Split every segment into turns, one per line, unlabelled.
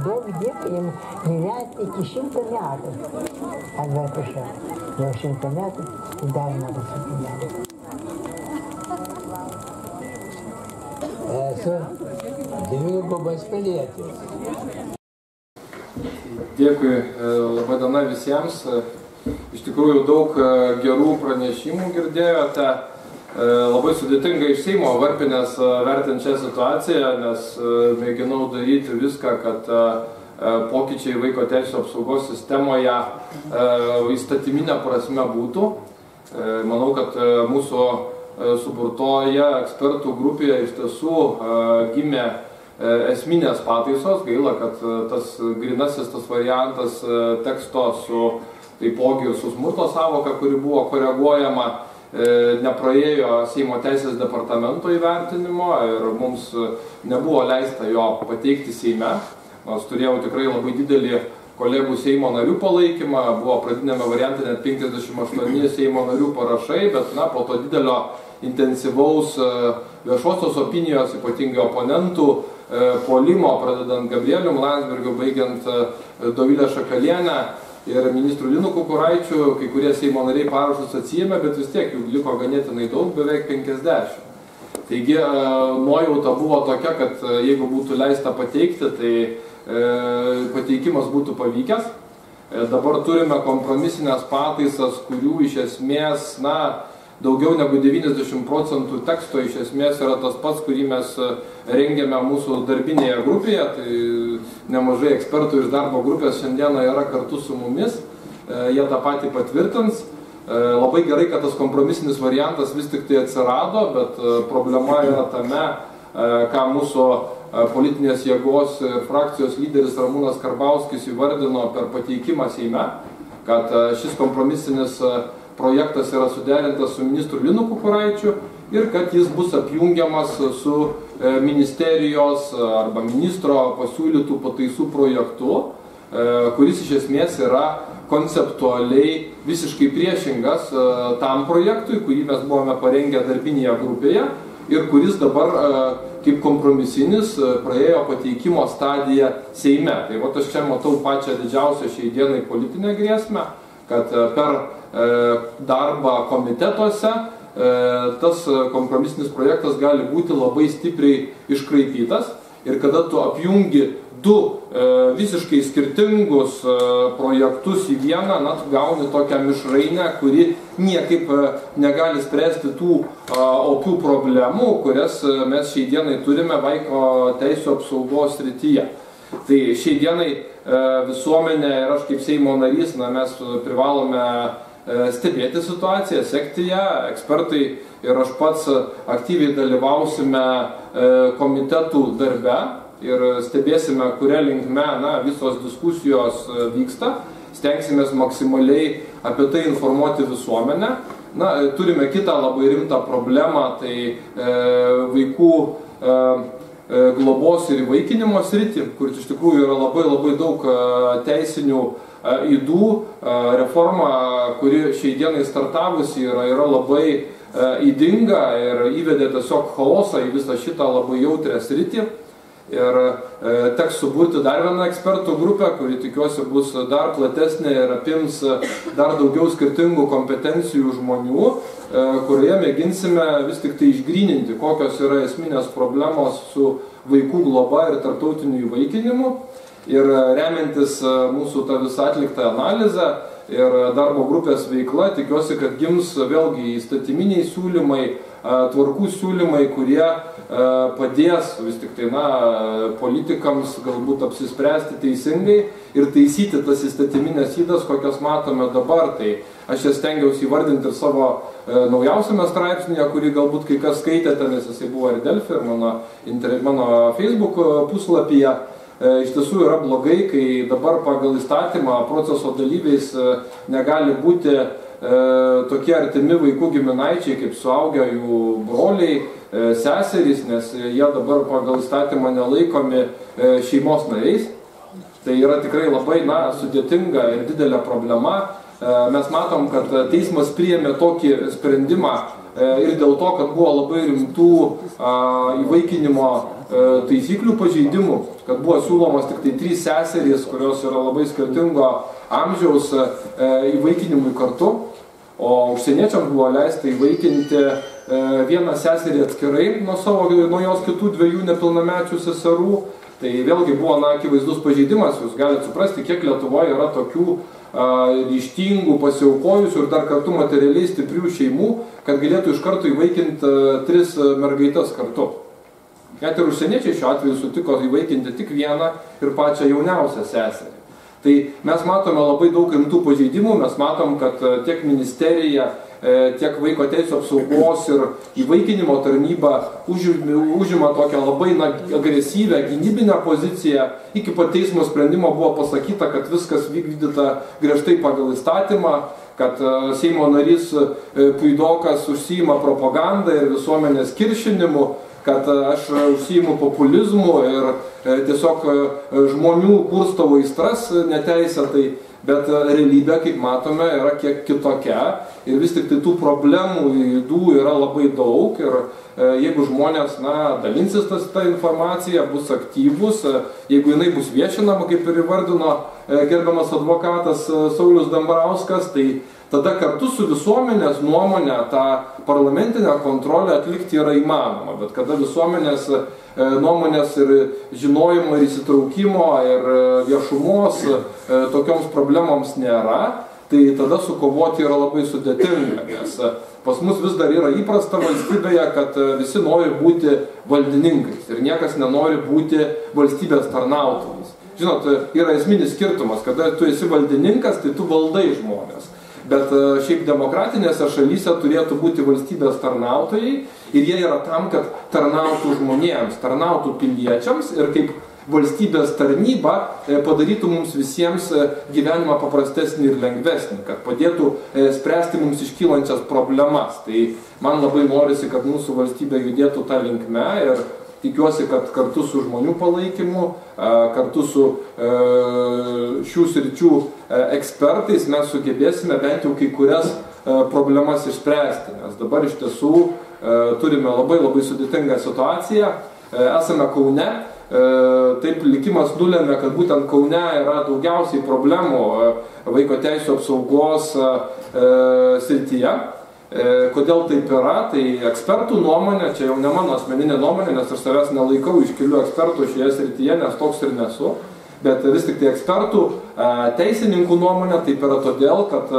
daug dirba ir gyventi iki 100 metų. Arba prašau, jau 100 metų ir dar noriu 100 metų. Esu dvigubas pilietis.
Dėkui, laba diena visiems. Iš tikrųjų daug gerų pranešimų girdėjote. Labai sudėtinga iš Seimo varpinės vertinti šią situaciją, nes mėginau daryti viską, kad pokyčiai vaiko teisių apsaugos sistemoje įstatyminė prasme būtų. Manau, kad mūsų suburtoje ekspertų grupėje iš tiesų gimė esminės pataisos. Gaila, kad tas grinasis tas variantas teksto su taipogi ir su smurto savoka, kuri buvo koreguojama, nepraėjo Seimo teisės departamento įvertinimo ir mums nebuvo leista jo pateikti Seime. Nors turėjau tikrai labai didelį kolegų Seimo narių palaikymą, buvo pradinėme variante net 58 Seimo narių parašai, bet po to didelio intensyvaus viešosios opinijos, ypatingai oponentų, puolimo, pradedant Gabrielium Landsbergiu, baigiant Dovilę Šakalienę ir ministrų Linu Kukuraičiu, kai kurie Seimo nariai parašus atsiėmė, bet vis tiek jų liko ganėtinai daug, beveik 50. Taigi nuojauta buvo tokia, kad jeigu būtų leista pateikti, tai pateikimas būtų pavykęs. Dabar turime kompromisinės pataisas, kurių iš esmės, daugiau negu 90% teksto iš esmės yra tas pats, kurį mes rengėme mūsų darbinėje grupėje. Tai nemažai ekspertų iš darbo grupės šiandieną yra kartu su mumis. Jie tą patį patvirtins. Labai gerai, kad tas kompromisinis variantas vis tik tai atsirado, bet problema yra tame, ką mūsų politinės jėgos ir frakcijos lyderis Ramūnas Karbauskis įvardino per pateikimą Seime, kad šis kompromisinis projektas yra suderintas su ministru Linu Kukuraičiu ir kad jis bus apjungiamas su ministerijos arba ministro pasiūlytų pataisų projektu, kuris iš esmės yra konceptualiai visiškai priešingas tam projektui, kurį mes buvome parengę darbinėje grupėje ir kuris dabar kaip kompromisinis praėjo pateikimo stadiją Seime. Tai aš čia matau pačią didžiausią šiai dienai politinę grėsmę, kad per darbą komitetuose tas kompromisinis projektas gali būti labai stipriai iškraipytas ir kada tu apjungi du visiškai skirtingus projektus į vieną, tu gauni tokią mišrainę, kuri niekaip negali spręsti tų opių problemų, kurias mes šiai dienai turime vaiko teisių apsaugos srityje. Tai šiai dienai visuomenė ir aš kaip Seimo narys, mes privalome stebėti situaciją, sekti ją, ekspertai ir aš pats aktyviai dalyvausime komitetų darbe ir stebėsime, kuria linkme visos diskusijos vyksta, stengsimės maksimaliai apie tai informuoti visuomenę. Turime kitą labai rimtą problemą, tai vaikų globos ir įvaikinimo sritį, kur iš tikrųjų yra labai daug teisinių ydų. Reforma, kuri šiai dienai startavusi yra labai ydinga ir įvedė tiesiog chaosą į visą šitą labai jautrią sritį. Ir teks suburti dar vieną ekspertų grupę, kuri tikiuosi bus dar platesnė ir apims dar daugiau skirtingų kompetencijų žmonių, kurioje mėginsime vis tik tai išgryninti, kokios yra esminės problemos su vaikų globa ir tarptautiniu įvaikinimu. Ir remiantis mūsų tą visą atliktą analizę ir darbo grupės veikla, tikiuosi, kad gims vėlgi įstatyminiai siūlymai, tvarkų siūlymai, kurie padės vis tik tai politikams galbūt apsispręsti teisingai ir taisyti tas įstatyminės ydas, kokias matome dabar. Tai aš jas stengiausi įvardinti ir savo naujausiame straipsnėje, kurį galbūt kai kas skaitėte, nes jisai buvo ir Delfi, ir mano Facebook puslapyje. Iš tiesų yra blogai, kai dabar pagal įstatymą proceso dalyviais negali būti tokie artimi vaikų giminaičiai, kaip suaugę jų broliai, seserys, nes jie dabar pagal įstatymą nelaikomi šeimos nariais. Tai yra tikrai labai sudėtinga ir didelė problema. Mes matom, kad teismas priėmė tokį sprendimą ir dėl to, kad buvo labai rimtų įvaikinimo taisyklių pažeidimų, kad buvo siūlomas tik tai 3 seserys, kurios yra labai skirtingo amžiaus įvaikinimui kartu, o užsieniečiams buvo leista įvaikinti vieną seserį atskirai nuo jos kitų 2 nepilnamečių seserų. Tai vėlgi buvo akivaizdus pažeidimas, jūs galite suprasti, kiek Lietuvoje yra tokių ryžtingų, pasiaukojusių ir dar kartu materialiai stiprių šeimų, kad galėtų iš karto įvaikinti 3 mergaites kartu. Net ir užsieniečiai šiuo atveju sutiko įvaikinti tik vieną ir pačią jauniausią seserį. Tai mes matome labai daug rimtų pažeidimų, mes matom, kad tiek ministerija, tiek vaiko teisių apsaugos ir įvaikinimo tarnyba užima tokią labai agresyvę gynybinę poziciją. Iki pat teismo sprendimo buvo pasakyta, kad viskas vykdyta griežtai pagal įstatymą, kad Seimo narys Puidokas užsiima propagandą ir visuomenės kiršinimu, kad aš užsiimu populizmu ir tiesiog žmonių kurstavo aistras neteisėtai. Bet realybė, kaip matome, yra kiek kitokia ir vis tik tai tų problemų ydų yra labai daug ir jeigu žmonės dalinsis tą informaciją, bus aktyvus, jeigu jinai bus viešinama, kaip ir įvardino gerbiamas advokatas Saulius Dambrauskas, tai tada kartu su visuomenės nuomonė tą parlamentinę kontrolę atlikti yra įmanoma, bet kada visuomenės nuomonės ir žinojimo ir įsitraukimo ir viešumos tokioms problemoms nėra, tai tada sukovoti yra labai sudėtinga, nes pas mus vis dar yra įprasta valstybėje, kad visi nori būti valdininkais ir niekas nenori būti valstybės tarnautojais. Žinot, yra esminis skirtumas, kada tu esi valdininkas, tai tu valdai žmonės. Bet šiaip demokratinėse šalyse turėtų būti valstybės tarnautojai ir jie yra tam, kad tarnautų žmonėms, tarnautų piliečiams ir kaip valstybės tarnyba padarytų mums visiems gyvenimą paprastesnį ir lengvesnį, kad padėtų spręsti mums iškylančias problemas. Tai man labai norisi, kad mūsų valstybė judėtų tą linkme ir tikiuosi, kad kartu su žmonių palaikymu, kartu su šių sričių ekspertais mes sugebėsime bent jau kai kurias problemas išspręsti, nes dabar iš tiesų turime labai sudėtingą situaciją. Esame Kaune, taip likimas nulėmė, kad būtent Kaune yra daugiausiai problemų vaiko teisių apsaugos srityje. Kodėl taip yra, tai ekspertų nuomonė, čia jau ne mano asmeninė nuomonė, nes aš savęs nelaikau iškilių ekspertų šioje srityje, nes toks ir nesu, bet vis tik tai ekspertų teisininkų nuomonė taip yra todėl, kad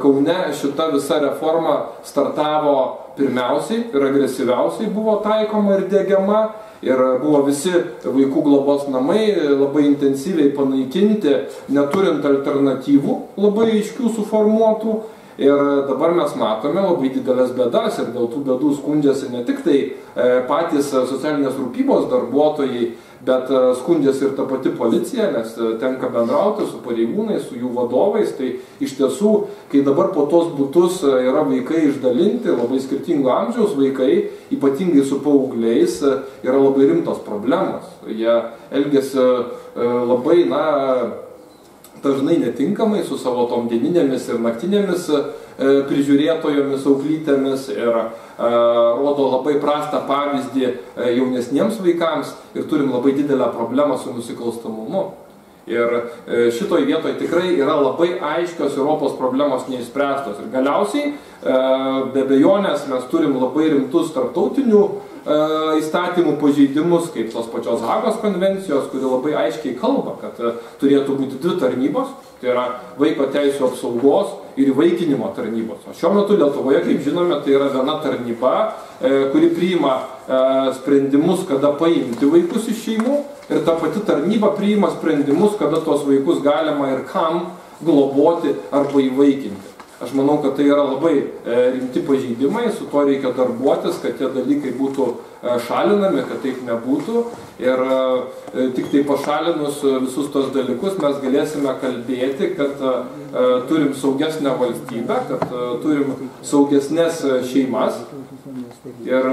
Kaune šita visa reforma startavo pirmiausiai ir agresyviausiai buvo taikoma ir diegiama ir buvo visi vaikų globos namai labai intensyviai panaikinti, neturint alternatyvų labai aiškių suformuotų. Ir dabar mes matome labai didelės bėdas ir dėl tų bėdų skundžiasi ne tik tai patys socialinės rūpybos darbuotojai, bet skundžiasi ir ta pati policija, nes tenka bendrauti su pareigūnais, su jų vadovais. Tai iš tiesų, kai dabar po tos butus yra vaikai išdalinti, labai skirtingo amžiaus vaikai, ypatingai su paaugliais, yra labai rimtos problemos. Jie elgiasi labai, dažnai netinkamai su savo tom dieninėmis ir naktinėmis prižiūrėtojomis, auklytėmis ir rodo labai prastą pavyzdį jaunesniems vaikams ir turim labai didelę problemą su nusikalstamumu. Ir šitoj vietoj tikrai yra labai aiškios Europos problemos neišspręstos. Ir galiausiai, be abejonės, mes turim labai rimtus tarptautinių įstatymų pažeidimus, kaip tos pačios Hagos konvencijos, kuri labai aiškiai kalba, kad turėtų būti 2 tarnybos, tai yra vaiko teisių apsaugos ir įvaikinimo tarnybos. O šiuo metu Lietuvoje, kaip žinome, tai yra viena tarnyba, kuri priima sprendimus, kada paimti vaikus iš šeimų, ir ta pati tarnyba priima sprendimus, kada tos vaikus galima ir kam globoti arba įvaikinti. Aš manau, kad tai yra labai rimti pažeidimai, su to reikia darbuotis, kad tie dalykai būtų šalinami, kad taip nebūtų. Ir tik tai pašalinus visus tos dalykus mes galėsime kalbėti, kad turim saugesnę valstybę, kad turim saugesnės šeimas. Ir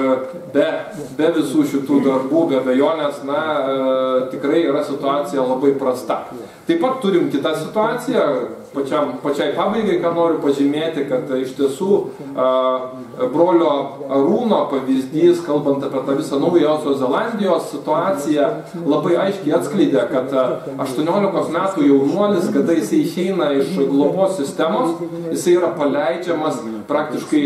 be visų šitų darbų, be abejonės, tikrai yra situacija labai prasta. Taip pat turim kitą situaciją, pačiai pabaigai, ką noriu pažymėti, kad iš tiesų brolio Arūno pavyzdys, kalbant apie tą visą Naujosios Zelandijos situaciją, labai aiškiai atskleidė, kad 18 metų jaunuolis, kada jisai išeina iš globos sistemos, jisai yra paleidžiamas praktiškai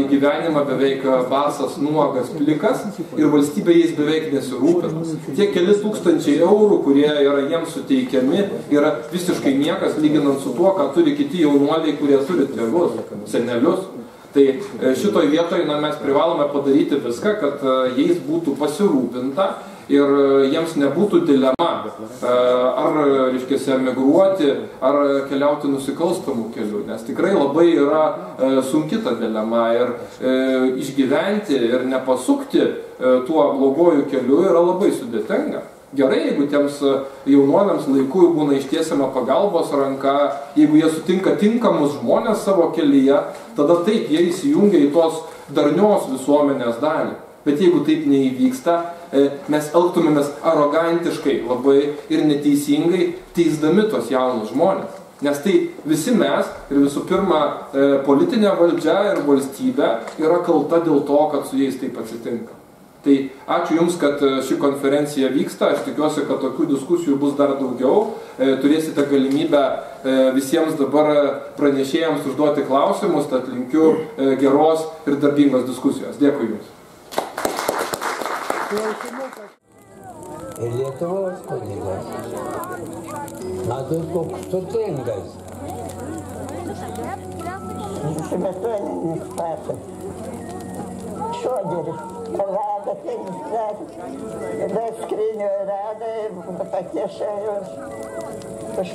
į gyvenimą beveik basas, nuogas, plikas ir valstybė jais beveik nesirūpina. Tie keli tūkstančiai eurų, kurie yra jiems suteikiami, yra visiškai niekas lyginant su tuo, ką turi kiti jaunuoliai, kurie turi tėvus, senelius. Tai šitoj vietoj mes privalome padaryti viską, kad jais būtų pasirūpinta ir jiems nebūtų dilema, ar, reiškia, emigruoti, ar keliauti nusikalstamų kelių, nes tikrai labai yra sunki ta dilema ir išgyventi ir nepasukti tuo bloguoju keliu yra labai sudėtinga. Gerai, jeigu tiems jaunuoliams laiku būna ištiesiama pagalbos ranka, jeigu jie sutinka tinkamus žmonės savo kelyje, tada taip jie įsijungia į tos darnios visuomenės dalį. Bet jeigu taip neįvyksta, mes elgtumėmės arogantiškai labai ir neteisingai, teisdami tos jaunus žmonės. Nes tai visi mes ir visų pirma politinė valdžia ir valstybė yra kalta dėl to, kad su jais taip atsitinka. Tai ačiū Jums, kad ši konferencija vyksta, aš tikiuosi, kad tokių diskusijų bus dar daugiau, turėsite galimybę visiems dabar pranešėjams užduoti klausimus, tad linkiu geros ir darbingos diskusijos. Dėkui Jums.
Ir Lietuvos kunigas. Matot, koks turtingas.
Įsimetuojinis patas. Šoderis. Rado, tada skrynių rado ir patieša už